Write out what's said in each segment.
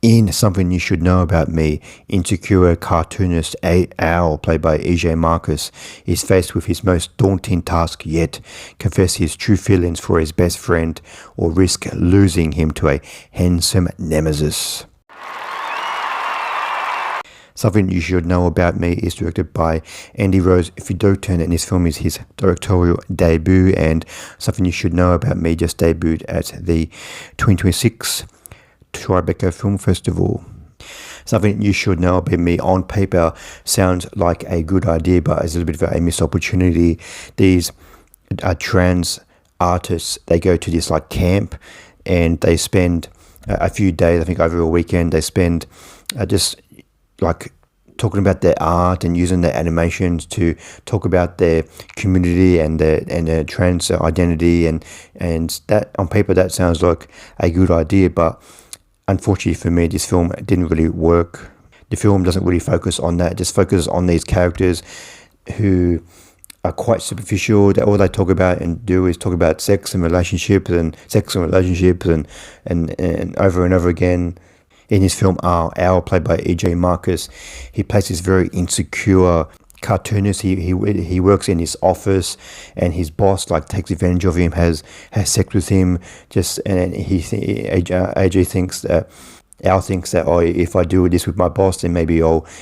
In Something You Should Know About Me, insecure cartoonist Al, played by E.J. Marcus, is faced with his most daunting task yet: confess his true feelings for his best friend or risk losing him to a handsome nemesis. Something You Should Know About Me is directed by Andy Rose Fidoten, and this film is his directorial debut. And Something You Should Know About Me just debuted at the 2026 Tribeca Film Festival. Something You Should Know About Me on paper sounds like a good idea, but it's a little bit of a missed opportunity. These trans artists, they go to this like camp, and they spend a few days, I think over a weekend, they spend just like talking about their art and using their animations to talk about their community and their trans identity, and that on paper that sounds like a good idea, but unfortunately for me, this film didn't really work. The film doesn't really focus on that. It just focuses on these characters who are quite superficial. All they talk about and do is talk about sex and relationships and over and over again. In this film, Al, played by E.J. Marcus, he plays this very insecure cartoonist. He works in his office, and his boss like takes advantage of him, has sex with him. AJ thinks that Al thinks that, oh, if I do this with my boss, then maybe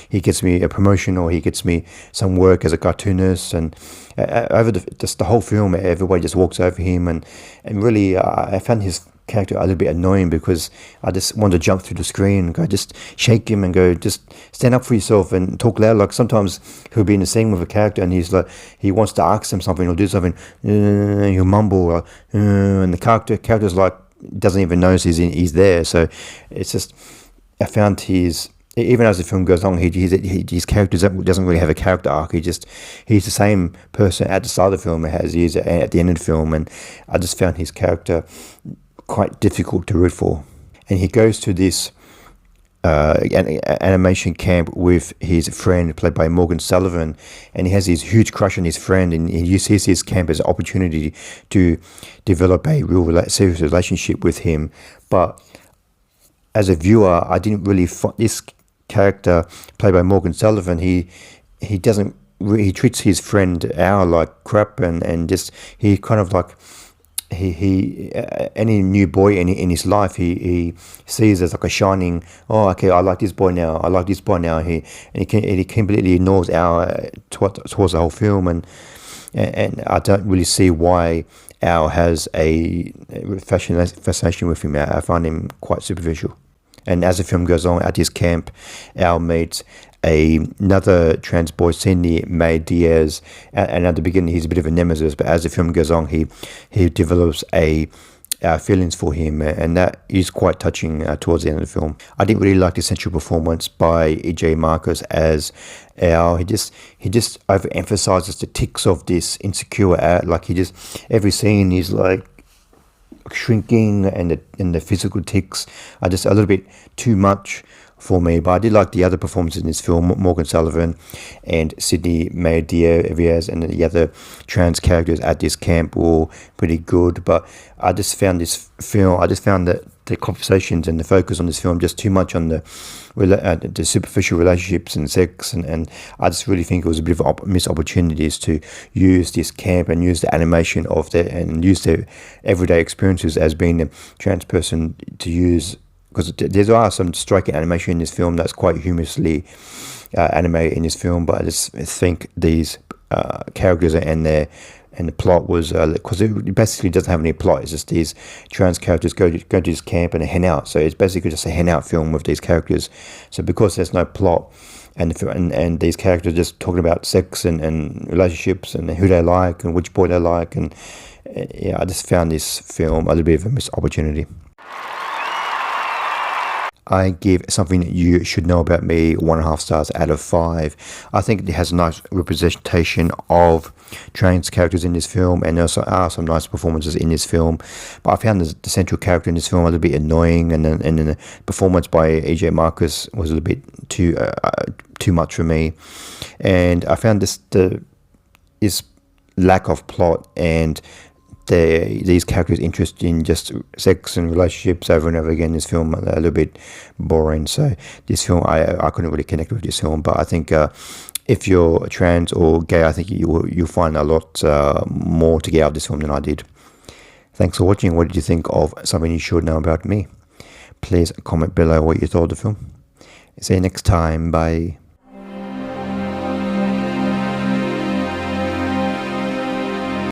he gets me a promotion or he gets me some work as a cartoonist. And over just the whole film, everybody just walks over him, and really I found his character a little bit annoying, because I just wanted to jump through the screen and go just shake him and go just stand up for yourself and talk loud. Like sometimes he'll be in the scene with a character and he's like, he wants to ask him something or do something, he'll mumble, and the character's like doesn't even notice he's there. So it's just, I found even as the film goes on, his character doesn't really have a character arc. He's the same person at the start of the film as he is at the end of the film, and I just found his character quite difficult to root for. And he goes to this animation camp with his friend, played by Morgan Sullivan, and he has this huge crush on his friend, and he sees his camp as an opportunity to develop a serious relationship with him. But as a viewer, I didn't really this character, played by Morgan Sullivan, he treats his friend Al like crap, and just he kind of like any new boy in his life, he sees as like a shining, oh, okay, I like this boy now, he completely ignores Al towards the whole film, and I don't really see why Al has a fascination with him. I find him quite superficial. And as the film goes on, at his camp, Al meets another trans boy, Cindy May Diaz, and at the beginning he's a bit of a nemesis, but as the film goes on, he develops feelings for him, and that is quite touching towards the end of the film. I didn't really like the central performance by E.J. Marcus as Al. He just overemphasizes the tics of this insecure Al. Like every scene is like shrinking, and the physical tics are just a little bit too much for me. But I did like the other performances in this film. Morgan Sullivan and Sydney May Diaz and the other trans characters at this camp were pretty good. But I just found that the conversations and the focus on this film just too much on the superficial relationships and sex, and I just really think it was a bit of missed opportunities to use this camp and use the animation and use their everyday experiences as being a trans person to use, because there are some striking animation in this film that's quite humorously animated in this film, but I just think these characters and the plot was, because it basically doesn't have any plot. It's just these trans characters go to this camp and hang out. So it's basically just a hang out film with these characters. So because there's no plot, and these characters just talking about sex and relationships and who they like and which boy they like, and I just found this film a little bit of a missed opportunity. I give Something You Should Know About Me 1.5 stars out of 5. I think it has a nice representation of trans characters in this film, and there also are some nice performances in this film. But I found the central character in this film a little bit annoying, and then the performance by E.J. Marcus was a little bit too much for me. And I found this lack of plot and these characters' interest in just sex and relationships over and over again. This film a little bit boring. So this film, I couldn't really connect with this film. But I think if you're trans or gay, I think you'll find a lot more to get out of this film than I did. Thanks for watching. What did you think of Something You Should Know About Me? Please comment below what you thought of the film. See you next time. Bye.